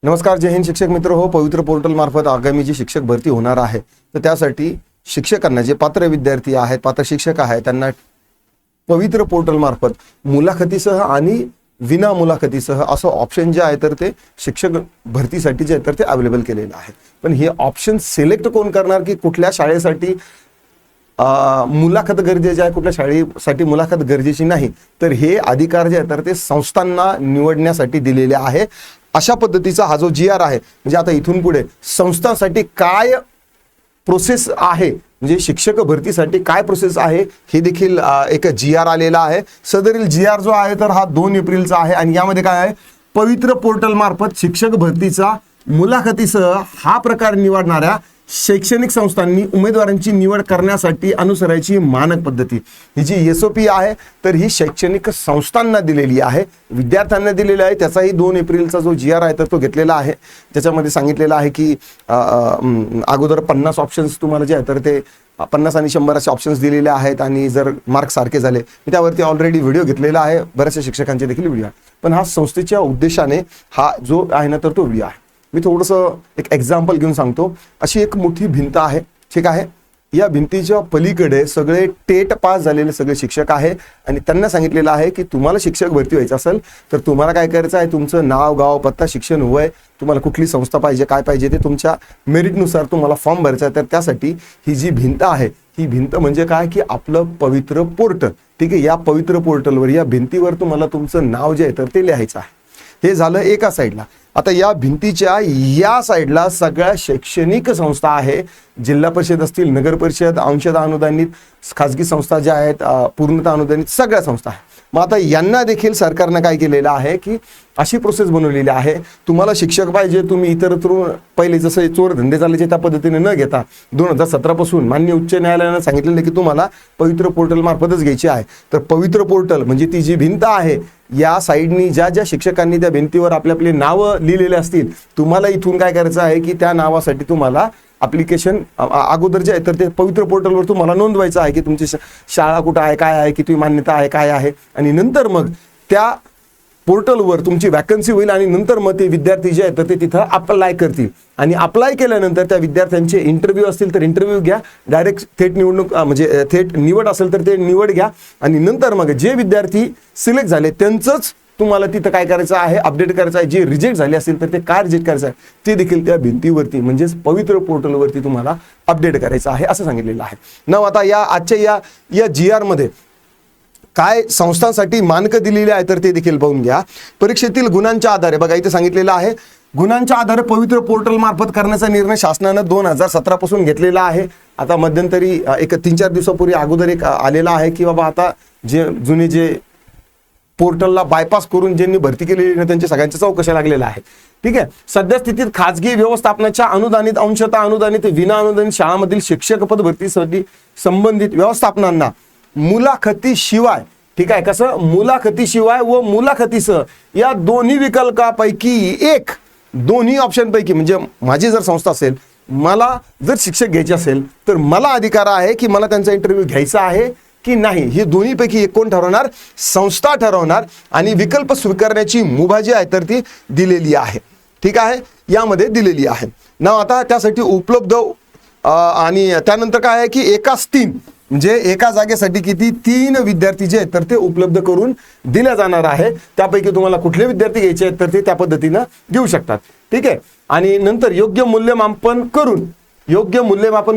नमस्कार, जय हिंद शिक्षक मित्र हो. पवित्र पोर्टल मार्फत आगामी जी शिक्षक भरती होणार आहे तर त्यासाठी शिक्षकांना जे पात्र विद्यार्थी आहेत, पात्र शिक्षक आहेत, त्यांना पवित्र पोर्टल मार्फत मुलाखतीसह आणि विना मुलाखतीसह असं ऑप्शन जे आहे तर ते शिक्षक भरतीसाठी जे आहे तर ते अवेलेबल केलेलं आहे. पण हे ऑप्शन सिलेक्ट कोण करणार की कुठल्या शाळेसाठी मुलाखत गरजेची आहे, कुठल्या शाळेसाठी मुलाखत गरजेची नाही, तर हे अधिकार जे आहे तर ते संस्थांना निवडण्यासाठी दिलेले आहे. अशा पद्धतीचा हा जो GR आहे, म्हणजे आता इथून पुढे संस्थांसाठी काय प्रोसेस आहे, म्हणजे शिक्षक भरतीसाठी काय प्रोसेस आहे हे देखील एक GR आलेला आहे. सदरील GR जो आहे तर हा 2 एप्रिलचा आहे आणि यामध्ये काय आहे, पवित्र पोर्टल मार्फत शिक्षक भरतीचा मुलाखतीसह हा प्रकार निवडणाऱ्या शैक्षणिक संस्थांनी उमेदवारांची निवड करण्यासाठी अनुसरायची मानक पद्धती, ही जी SOP आहे तर ही शैक्षणिक संस्थांना दिलेली आहे, विद्यार्थ्यांना दिलेली आहे. त्याचाही 2 एप्रिलचा जो GR आहे तर तो घेतलेला आहे. त्याच्यामध्ये सांगितलेलं आहे की अगोदर 50 ऑप्शन्स तुम्हाला जे आहे तर ते 50 आणि 100 असे ऑप्शन्स दिलेले आहेत आणि जर मार्क सारखे झाले, मी त्यावरती ऑलरेडी व्हिडिओ घेतलेला आहे, बऱ्याचशा शिक्षकांचे देखील व्हिडिओ आहे. पण हा संस्थेच्या उद्देशाने हा जो आहे ना तर तो व्हिडिओ आहे. मी थोडंसं एक एक्झाम्पल घेऊन सांगतो. अशी एक मोठी भिंत आहे, ठीक आहे. या भिंतीच्या पलीकडे सगळे टेट पास झालेले सगळे शिक्षक आहे आणि त्यांना सांगितलेलं आहे की तुम्हाला शिक्षक भरती व्हायचं असेल तर तुम्हाला काय करायचं आहे, तुमचं नाव, गाव, पत्ता, शिक्षण, वय, तुम्हाला कुठली संस्था पाहिजे, काय पाहिजे ते तुमच्या मेरिटनुसार तुम्हाला फॉर्म भरायचा आहे. तर त्यासाठी ही जी भिंत आहे, ही भिंत म्हणजे काय की आपलं पवित्र पोर्टल, ठीक आहे. या पवित्र पोर्टलवर, या भिंतीवर तुम्हाला तुमचं नाव जे आहे तर ते लिहायचं आहे. हे झालं एका साईडला. आता या भिंतीच्या या साईडला सगळ्या शैक्षणिक संस्था आहे, जिल्हा परिषद असतील, नगर परिषद, अंशतः अनुदानित, खाजगी संस्था ज्या आहेत, पूर्णतः अनुदानित, सगळ्या संस्था आहेत. मग आता यांना देखील सरकारनं काय केलेलं आहे की अशी प्रोसेस बनवलेली आहे, तुम्हाला शिक्षक पाहिजे, तुम्ही इतरत्र पहिले जसं चोर धंदे चालायचे त्या पद्धतीने न घेता 2017 पासून माननीय उच्च न्यायालयानं सांगितलेलं की तुम्हाला पवित्र पोर्टल मार्फतच घ्यायची आहे. तर पवित्र पोर्टल म्हणजे ती जी भिंत आहे, या साईडनी ज्या ज्या शिक्षकांनी त्या भिंतीवर आपले नावं लिहिलेले असतील, तुम्हाला इथून काय करायचं आहे की त्या नावासाठी तुम्हाला ॲप्लिकेशन अगोदर जे आहे तर ते पवित्र पोर्टलवर तुम्हाला नोंदवायचं आहे की तुमची शाळा कुठं आहे, काय आहे, किती मान्यता आहे, काय आहे. आणि नंतर मग त्या पोर्टलवर तुमची वॅकन्सी होईल आणि नंतर मग ते विद्यार्थी जे आहेत तर ते तिथं अप्लाय करतील आणि अप्लाय केल्यानंतर त्या विद्यार्थ्यांचे इंटरव्ह्यू असतील तर इंटरव्ह्यू घ्या, डायरेक्ट थेट निवडणूक म्हणजे थेट निवड असेल तर ते निवड घ्या आणि नंतर मग जे विद्यार्थी सिलेक्ट झाले त्यांचंच तुम्हाला तिथं काय करायचं आहे, अपडेट करायचं आहे. जे रिजेक्ट झाले असेल तर ते काय रिजेक्ट करायचं आहे ते देखील त्या भिंतीवरती म्हणजेच पवित्र पोर्टलवरती तुम्हाला अपडेट करायचं आहे असं सांगितलेलं आहे. नव आता या आजच्या या GR मध्ये काय संस्थांसाठी मानकं दिलेली आहे तर ते देखील पाहून घ्या. परीक्षेतील गुणांच्या आधारे, बघा इथे सांगितलेलं आहे, गुणांच्या आधारे पवित्र पोर्टल मार्फत करण्याचा निर्णय शासनानं 2017 पासून घेतलेला आहे. आता मध्यंतरी एक 3-4 दिवसापूर्वी अगोदर एक आलेला आहे की बाबा आता जे जुने जे पोर्टलला बायपास करून ज्यांनी भरती केलेली ना त्यांच्या सगळ्यांच्या चौकशा लागलेल्या आहे, ठीक आहे. सध्या स्थितीत खाजगी व्यवस्थापनाच्या अनुदानित, अंशतः अनुदानित, विना अनुदानित शाळांमधील शिक्षक पद भरतीसाठी संबंधित व्यवस्थापनांना मुलाखतीशिवाय, ठीक आहे, कसं मुलाखतीशिवाय व मुलाखतीसह या दोन्ही विकल्पापैकी एक, दोन्ही ऑप्शन पैकी, म्हणजे माझी जर संस्था असेल, मला जर शिक्षक घ्यायचे असेल तर मला अधिकार आहे की मला त्यांचा इंटरव्ह्यू घ्यायचा आहे की नाही. हे दोन्हीपैकी एक कोण ठरवणार, संस्था ठरवणार आणि विकल्प स्वीकारण्याची मुभा जी आहे तर ती दिलेली आहे, ठीक आहे, यामध्ये दिलेली आहे ना. आता त्यासाठी उपलब्ध आणि त्यानंतर काय आहे की एकाच 3 म्हणजे एका जागेसाठी किती 3 विद्यार्थी जे आहेत तर ते उपलब्ध करून दिल्या जाणार आहे. त्यापैकी तुम्हाला कुठले विद्यार्थी घ्यायचे आहेत तर ते त्या पद्धतीनं घेऊ शकतात, ठीक आहे. आणि नंतर योग्य मूल्यमापन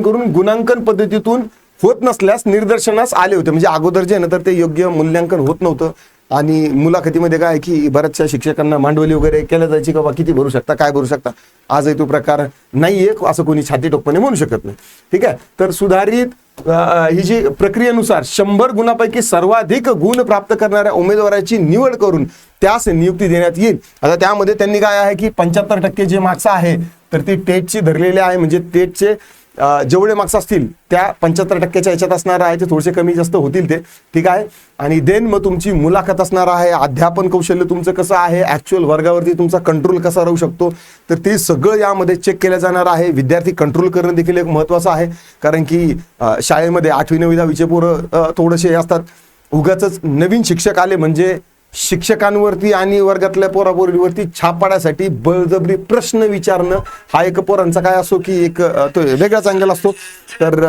करून गुणांकन पद्धतीतून होत नसल्यास निदर्शनास आले होते. म्हणजे अगोदर जे आहे ना तर ते योग्य मूल्यांकन होत नव्हतं आणि मुलाखतीमध्ये काय की बऱ्याचशा शिक्षकांना मांडवली वगैरे केल्या जायची का बा किती भरू शकता, काय भरू शकता. आजही तो प्रकार नाहीये असं कोणी छाती टोकपणे म्हणू शकत नाही, ठीक आहे. तर सुधारित ही जी प्रक्रियेनुसार 100 गुणापैकी सर्वाधिक गुण प्राप्त करणाऱ्या उमेदवाराची निवड करून त्यास नियुक्ती देण्यात येईल. आता त्यामध्ये त्यांनी काय आहे की 75% जे मार्क्स आहे तर ती टेटची धरलेले आहे, म्हणजे टेटचे जेवढे मार्क्स असतील त्या 75%च्या याच्यात असणार आहे, ते थोडेसे कमी जास्त होतील ते, ठीक आहे. आणि देन मग तुमची मुलाखत असणार आहे, अध्यापन कौशल्य तुमचं कसं आहे, ॲक्च्युअल वर्गावरती तुमचा कंट्रोल कसा राहू शकतो तर ते सगळं यामध्ये चेक केलं जाणार आहे. विद्यार्थी कंट्रोल करणं देखील एक महत्त्वाचं आहे, कारण की शाळेमध्ये 8वी 9वी 10वीचे पोरं थोडेसे असतात, उगाच नवीन शिक्षक आले म्हणजे शिक्षकांवरती आणि वर्गातल्या पोरापोरीवरती छाप पाडण्यासाठी बळजबरी प्रश्न विचारणं हा एक पोरांचा काय असो की एक तो वेगळाच अँगल असतो. तर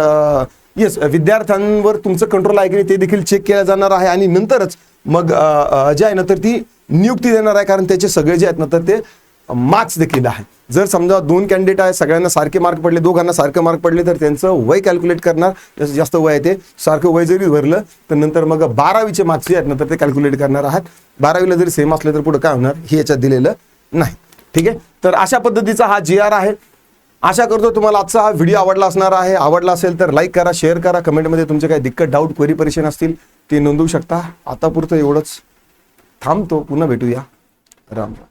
येस, विद्यार्थ्यांवर तुमचं कंट्रोल आहे की नाही ते देखील चेक केलं जाणार आहे आणि नंतरच मग जे आहे ना तर ती नियुक्ती देणार आहे, कारण त्याचे सगळे जे आहेत ना तर ते मार्क्स देखील आहे. जर समजा 2 कॅन्डिडेट आहे, सगळ्यांना सारखे मार्क पडले, दोघांना सारखे मार्क पडले, तर त्यांचं वय कॅल्क्युलेट करणार. जसं जास्त वय आहे ते सारखं वय जरी भरलं तर नंतर मग 12वीचे मार्क्स जे आहेत ना तर ते कॅल्क्युलेट करणार आहात. 12वीला जरी सेम असले तर पुढे काय होणार हे याच्यात दिलेलं नाही. ठीक आहे, तर अशा पद्धतीचा हा GR आहे. आशा करतो तुम्हाला आजचा हा व्हिडिओ आवडला असणार आहे. आवडला असेल तर लाईक करा, शेअर करा, कमेंटमध्ये तुमचे काही दिक्कत, डाऊट, क्वेरी, परेशान असतील ते नोंदवू शकता. आतापुरतं एवढंच, थांबतो, पुन्हा भेटूया. राम राम.